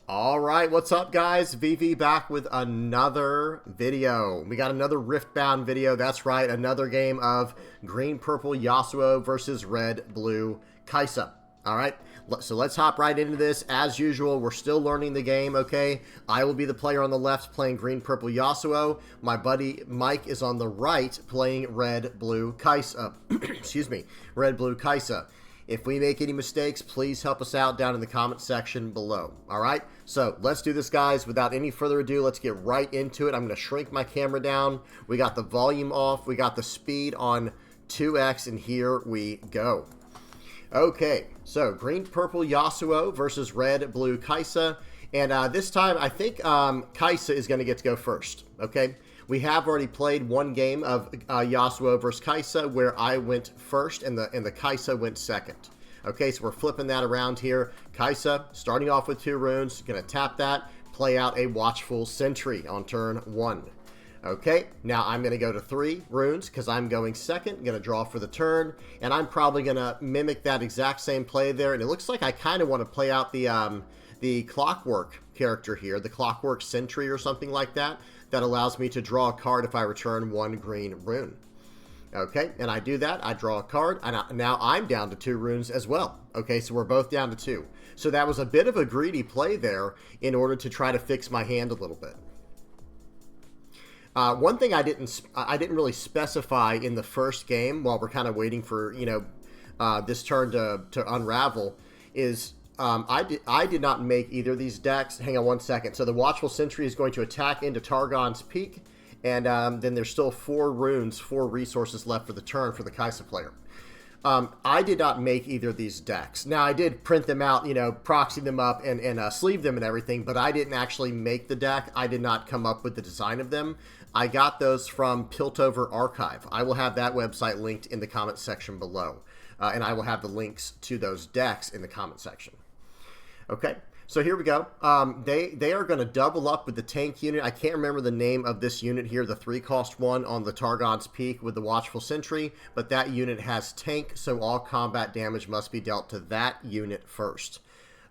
All right, what's up, guys? VV back with another video. We got another Riftbound video. That's right, another game of green-purple Yasuo versus red-blue Kaisa. All right, so let's hop right into this. As usual, we're still learning the game, okay? I will be the player on the left playing green-purple Yasuo. My buddy Mike is on the right playing red-blue Kaisa. Excuse me, red-blue Kaisa. If we make any mistakes, please help us out down in the comment section below. All right, so let's do this, guys. Without any further ado, let's get right into it. I'm going to shrink my camera down. We got the volume off. We got the speed on 2x, and here we go. Okay, so green-purple Yasuo versus red-blue Kaisa. And this time, I think Kaisa is going to get to go first, okay? We have already played one game of Yasuo versus Kaisa where I went first and the Kaisa went second. Okay, so we're flipping that around here. Kaisa, starting off with 2 runes, going to tap that, play out a Watchful Sentry on turn 1. Okay, now I'm going to go to 3 runes because I'm going second, going to draw for the turn, and I'm probably going to mimic that exact same play there. And it looks like I kind of want to play out the Clockwork character here, the Clockwork Sentry or something like that. That allows me to draw a card if I return 1 green rune. Okay, and I do that. I draw a card, and now I'm down to 2 runes as well. Okay, so we're both down to 2. So that was a bit of a greedy play there in order to try to fix my hand a little bit. One thing I didn't really specify in the first game while we're kind of waiting for this turn to unravel is. I did not make either of these decks. Hang on one second. So the Watchful Sentry is going to attack into Targon's Peak, and then there's still 4 runes, 4 resources left for the turn for the Kaisa player. I did not make either of these decks. Now, I did print them out, proxy them up and sleeve them and everything, but I didn't actually make the deck. I did not come up with the design of them. I got those from Piltover Archive. I will have that website linked in the comment section below, and I will have the links to those decks in the comment section. Okay, so here we go. They are going to double up with the tank unit. I can't remember the name of this unit here, the 3-cost one on the Targon's Peak with the Watchful Sentry, but that unit has tank, so all combat damage must be dealt to that unit first.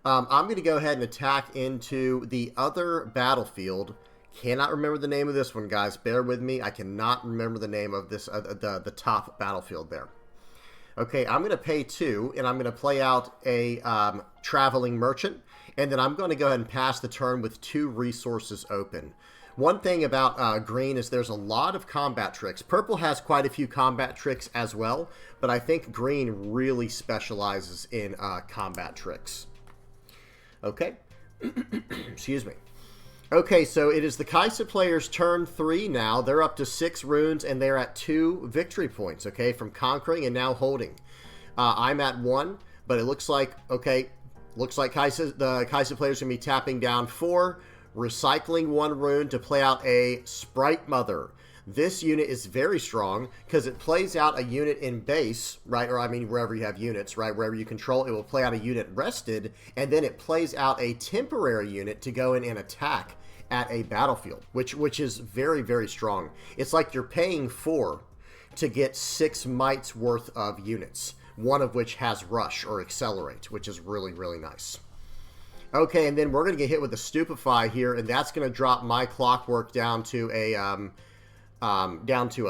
I'm going to go ahead and attack into the other battlefield. Cannot remember the name of this one, guys. Bear with me. I cannot remember the name of this the top battlefield there. Okay, I'm going to pay 2, and I'm going to play out a Traveling Merchant, and then I'm going to go ahead and pass the turn with 2 resources open. One thing about green is there's a lot of combat tricks. Purple has quite a few combat tricks as well, but I think green really specializes in combat tricks. Okay, excuse me. Okay, so it is the Kaisa player's turn 3 now. They're up to 6 runes, and they're at 2 victory points, okay, from conquering and now holding. I'm at 1, but it looks like, okay, the Kaisa player's going to be tapping down 4, recycling 1 rune to play out a Sprite Mother. This unit is very strong because it plays out a unit in base, right, or I mean wherever you have units, right, wherever you control, it will play out a unit rested, and then it plays out a temporary unit to go in and attack at a battlefield, which is very, very strong. It's like you're paying 4 to get 6 mites worth of units, one of which has rush or accelerate, which is really, really nice. Okay, and then we're going to get hit with a Stupefy here, and that's going to drop my Clockwork down to a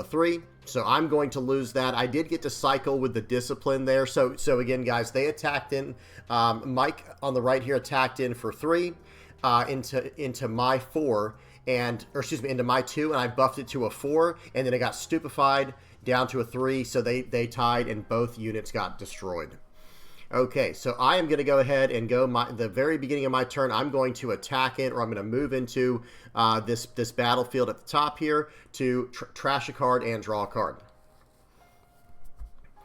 3. So I'm going to lose that. I did get to cycle with the Discipline there. So again, guys, they attacked in. Mike on the right here attacked in for 3 into my 4 into my 2, and I buffed it to a 4, and then it got stupefied down to a 3. So they tied, and both units got destroyed. Okay, so I am going to go ahead and go the very beginning of my turn. I'm going to attack it, or I'm going to move into this battlefield at the top here to trash a card and draw a card.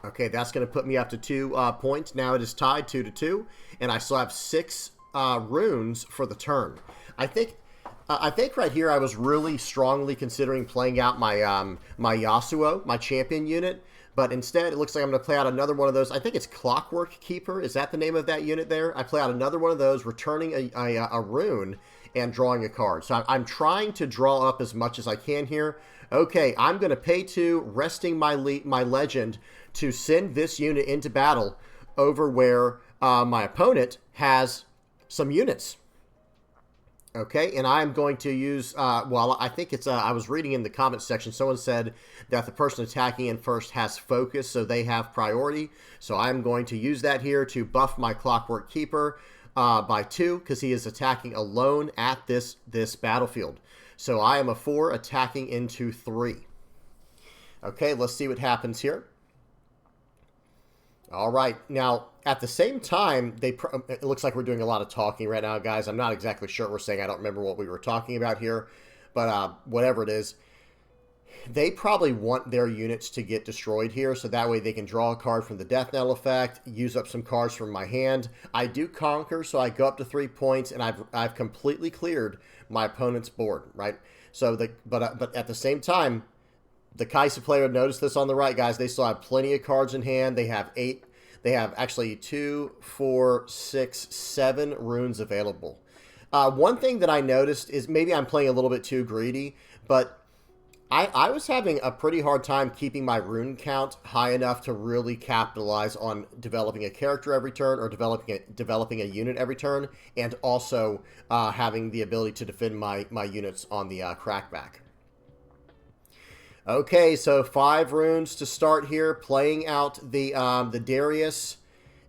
Okay, that's going to put me up to 2 points. Now it is tied 2-2, and I still have 6 runes for the turn. I think right here I was really strongly considering playing out my my Yasuo, my champion unit. But instead, it looks like I'm going to play out another one of those. I think it's Clockwork Keeper. Is that the name of that unit there? I play out another one of those, returning a rune and drawing a card. So I'm trying to draw up as much as I can here. Okay, I'm going to pay 2, resting my legend to send this unit into battle over where my opponent has some units. Okay, and I'm going to use, well, I think it's, I was reading in the comments section, someone said that the person attacking in first has focus, so they have priority. So I'm going to use that here to buff my Clockwork Keeper by 2, because he is attacking alone at this battlefield. So I am a 4 attacking into 3. Okay, let's see what happens here. All right. Now, at the same time, it looks like we're doing a lot of talking right now, guys. I'm not exactly sure what we're saying. I don't remember what we were talking about here. But whatever it is, they probably want their units to get destroyed here, so that way they can draw a card from the Death Knell effect, use up some cards from my hand. I do conquer, so I go up to 3 points, and I've completely cleared my opponent's board, right? So but at the same time, the Kaisa player, notice this on the right, guys. They still have plenty of cards in hand. They have 8. They have actually 2, 4, 6, 7 runes available. One thing that I noticed is maybe I'm playing a little bit too greedy, but I was having a pretty hard time keeping my rune count high enough to really capitalize on developing a character every turn or developing a unit every turn, and also having the ability to defend my units on the crackback. Okay, so 5 runes to start here, playing out the Darius,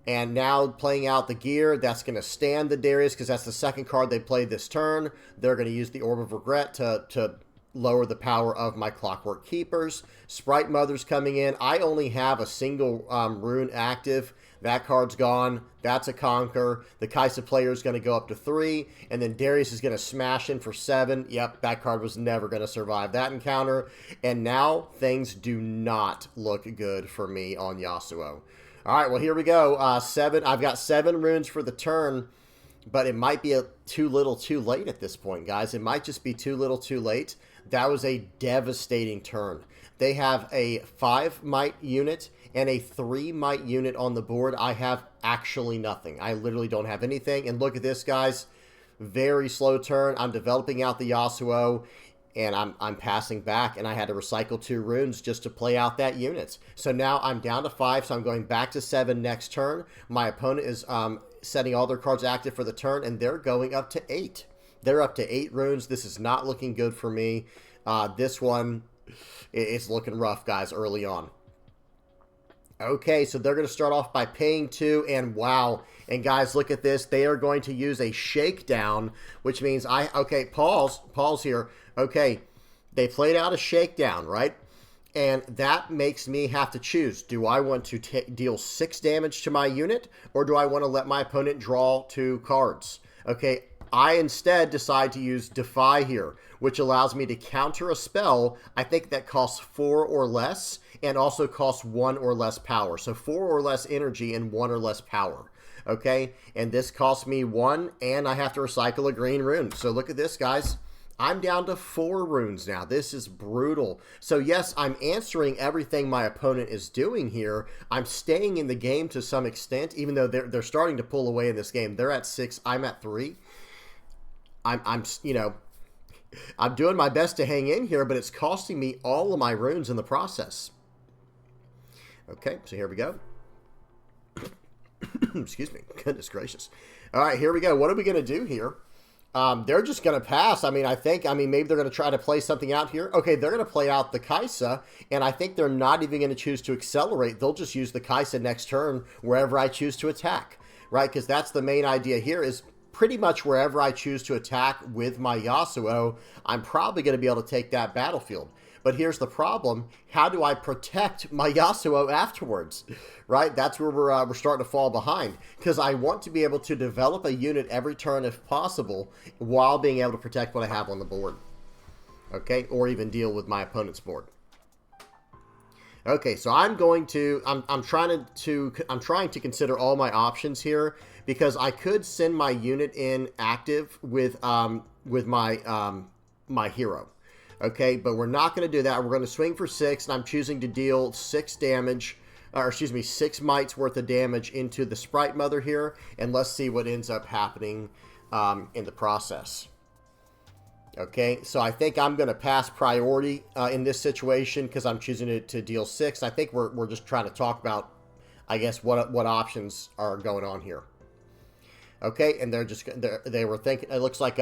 and now playing out the gear. That's going to stand the Darius because that's the second card they played this turn. They're going to use the Orb of Regret to lower the power of my Clockwork Keepers. Sprite Mother's coming in. I only have a single rune active. That card's gone. That's a conquer. The Kaisa player is going to go up to 3. And then Darius is going to smash in for 7. Yep, that card was never going to survive that encounter. And now things do not look good for me on Yasuo. All right, well, here we go. 7. I've got 7 runes for the turn, but it might be too little too late at this point, guys. It might just be too little too late. That was a devastating turn. They have a 5 might unit and a 3 might unit on the board. I have actually nothing. I literally don't have anything. And look at this, guys. Very slow turn. I'm developing out the Yasuo, and I'm passing back, and I had to recycle 2 runes just to play out that unit. So now I'm down to 5, so I'm going back to 7 next turn. My opponent is setting all their cards active for the turn, and they're going up to 8. They're up to 8 runes. This is not looking good for me. This one, it's looking rough, guys, early on. Okay, so they're going to start off by paying 2, and wow. And guys, look at this. They are going to use a shakedown, which means okay, pause here. Okay, they played out a shakedown, right? And that makes me have to choose. Do I want to deal 6 damage to my unit, or do I want to let my opponent draw 2 cards? Okay, I instead decide to use Defy here, which allows me to counter a spell, I think that costs 4 or less, and also costs 1 or less power. So 4 or less energy and 1 or less power. Okay, and this costs me 1, and I have to recycle a green rune. So look at this, guys. I'm down to 4 runes now. This is brutal. So yes, I'm answering everything my opponent is doing here. I'm staying in the game to some extent, even though they're starting to pull away in this game. They're at 6, I'm at 3. I'm you know, I'm doing my best to hang in here, but it's costing me all of my runes in the process. Okay, so here we go. Excuse me. Goodness gracious. All right, here we go. What are we going to do here? They're just going to pass. I mean, maybe they're going to try to play something out here. Okay, they're going to play out the Kaisa, and I think they're not even going to choose to accelerate. They'll just use the Kaisa next turn wherever I choose to attack, right? Because that's the main idea here is pretty much wherever I choose to attack with my Yasuo, I'm probably going to be able to take that battlefield. But here's the problem. How do I protect my Yasuo afterwards? Right? That's where we're starting to fall behind. Because I want to be able to develop a unit every turn if possible while being able to protect what I have on the board. Okay? Or even deal with my opponent's board. Okay, so I'm trying to consider all my options here because I could send my unit in active with my my hero. Okay, but we're not going to do that. We're going to swing for 6, and I'm choosing to deal 6 damage, or excuse me, 6 mites worth of damage into the Sprite Mother here, and let's see what ends up happening in the process. Okay, so I think I'm going to pass priority in this situation because I'm choosing to deal 6. I think we're just trying to talk about, I guess, what options are going on here. Okay, and they were thinking. It looks like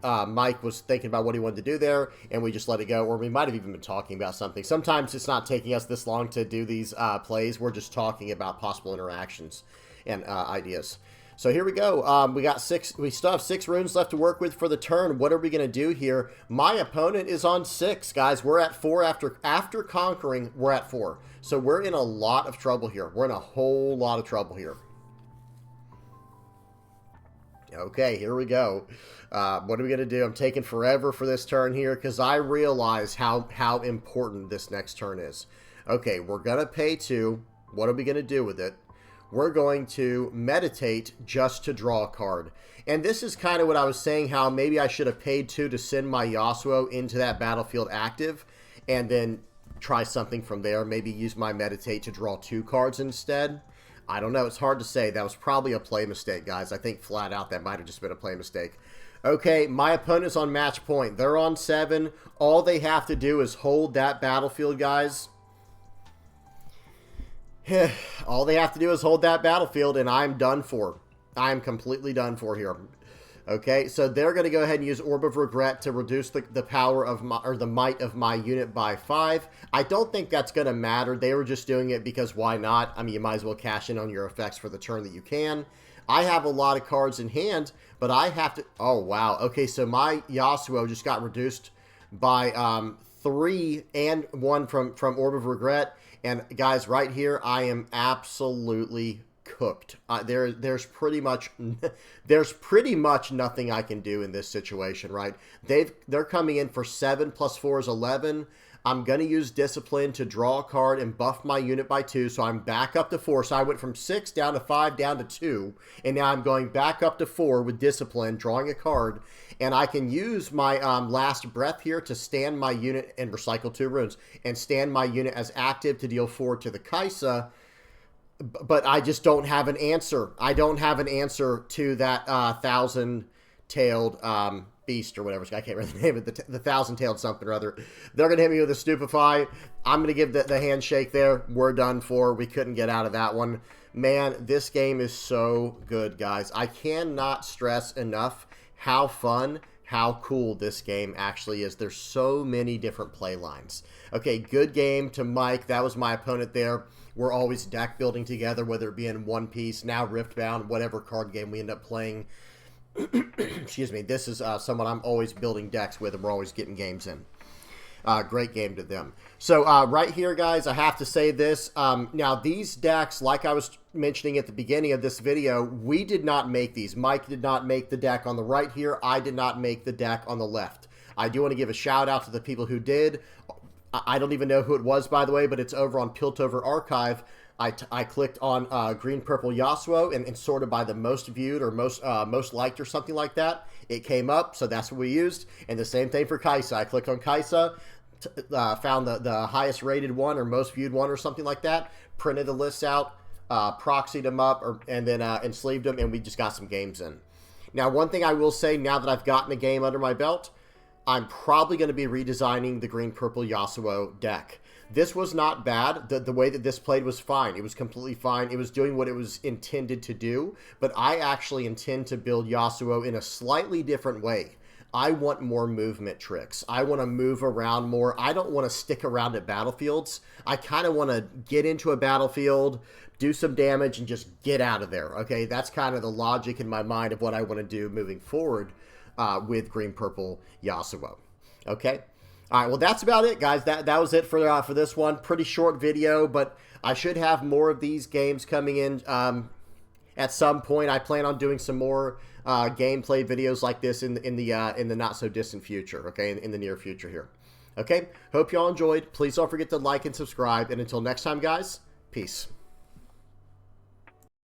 Mike was thinking about what he wanted to do there, and we just let it go, or we might have even been talking about something. Sometimes it's not taking us this long to do these plays. We're just talking about possible interactions and ideas. So here we go. We got 6. We still have 6 runes left to work with for the turn. What are we going to do here? My opponent is on 6, guys. We're at 4 after conquering. We're at 4. So we're in a lot of trouble here. We're in a whole lot of trouble here. Okay, here we go. What are we going to do? I'm taking forever for this turn here because I realize how important this next turn is. Okay, we're going to pay 2. What are we going to do with it? We're going to meditate just to draw a card. And this is kind of what I was saying, how maybe I should have paid 2 to send my Yasuo into that battlefield active and then try something from there. Maybe use my meditate to draw 2 cards instead. I don't know. It's hard to say. That was probably a play mistake, guys. I think flat out that might have just been a play mistake. Okay, my opponent's on match point. They're on 7. All they have to do is hold that battlefield, guys. All they have to do is hold that battlefield, and I'm done for. I'm completely done for here. Okay, so they're going to go ahead and use Orb of Regret to reduce the power of my, or the might of my unit by 5. I don't think that's going to matter. They were just doing it because why not? I mean, you might as well cash in on your effects for the turn that you can. I have a lot of cards in hand, but I have to... Oh, wow. Okay, so my Yasuo just got reduced by 3 and 1 from Orb of Regret. And guys, right here, I am absolutely cooked. There's pretty much nothing I can do in this situation, right? They're coming in for 7 plus 4 is 11. I'm going to use Discipline to draw a card and buff my unit by 2, so I'm back up to 4. So I went from 6 down to 5 down to 2, and now I'm going back up to 4 with Discipline, drawing a card, and I can use my last breath here to stand my unit and recycle 2 runes, and stand my unit as active to deal 4 to the Kaisa, but I just don't have an answer. I don't have an answer to that thousand-tailed beast or whatever. I can't remember the name of it. The thousand-tailed something or other. They're going to hit me with a Stupefy. I'm going to give the handshake there. We're done for. We couldn't get out of that one. Man, this game is so good, guys. I cannot stress enough how fun, how cool this game actually is. There's so many different play lines. Okay, good game to Mike. That was my opponent there. We're always deck building together, whether it be in One Piece, now Riftbound, whatever card game we end up playing. Excuse me. This is someone I'm always building decks with, and we're always getting games in. Great game to them. So right here, guys, I have to say this. Now, these decks, like I was mentioning at the beginning of this video, we did not make these. Mike did not make the deck on the right here. I did not make the deck on the left. I do want to give a shout out to the people who did. I don't even know who it was, by the way, but it's over on Piltover Archive. I clicked on green-purple Yasuo and sorted by the most viewed or most liked or something like that. It came up, so that's what we used. And the same thing for Kaisa. I clicked on Kaisa, found the highest rated one or most viewed one or something like that, printed the lists out, proxied them up, and then enslaved them, and we just got some games in. Now, one thing I will say, now that I've gotten a game under my belt, I'm probably going to be redesigning the green-purple Yasuo deck. This was not bad. The way that this played was fine. It was completely fine. It was doing what it was intended to do, but I actually intend to build Yasuo in a slightly different way. I want more movement tricks. I want to move around more. I don't want to stick around at battlefields. I kind of want to get into a battlefield, do some damage, and just get out of there. Okay, that's kind of the logic in my mind of what I want to do moving forward with green-purple Yasuo. Okay? All right, well, that's about it, guys. That was it for this one. Pretty short video, but I should have more of these games coming in at some point. I plan on doing some more gameplay videos like this in the not-so-distant future, okay, in the near future here. Okay, hope y'all enjoyed. Please don't forget to like and subscribe, and until next time, guys, peace.